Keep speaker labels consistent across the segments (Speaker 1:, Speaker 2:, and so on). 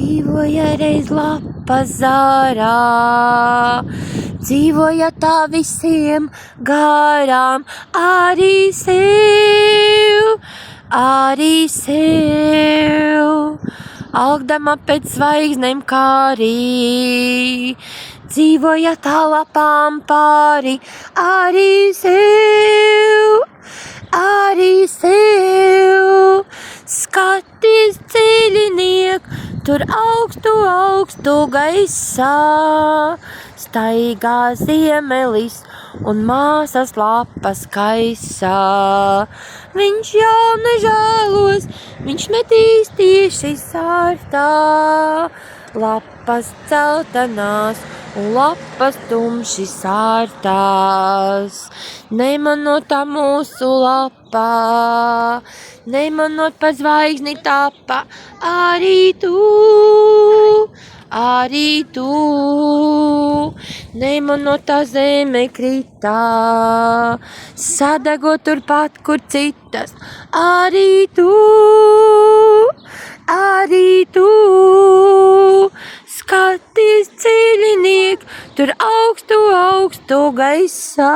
Speaker 1: Dzīvoja reiz lapa zārā, dzīvoja tā visiem garām, arī sev, augdama pēc zvaigznēm kārī, dzīvoja tā lapām pāri, arī sev, skaties ceļiniek, tur augstu gaisā, staigā ziemelis un māsas lapas kaisā. Viņš jau nežēlos, viņš metīs tieši sārtā, lapas celtenās un lapas tumši sārtās. Nemanotā mūsu lapā, nemanot pa zvaigzni tapa, arī tu, nemanotā zeme kritā, sadegot turpat, kur citas, arī tu, skaties ceļiniek, tur augstu gaisā,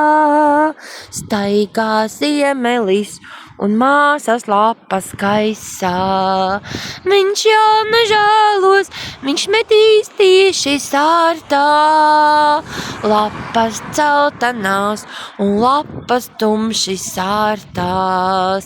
Speaker 1: staigā ziemelis un māsas lapas kaisā. Viņš jau nežēlos, viņš metīs tieši sārtā, lapas celtenās un lapas tumši sārtās.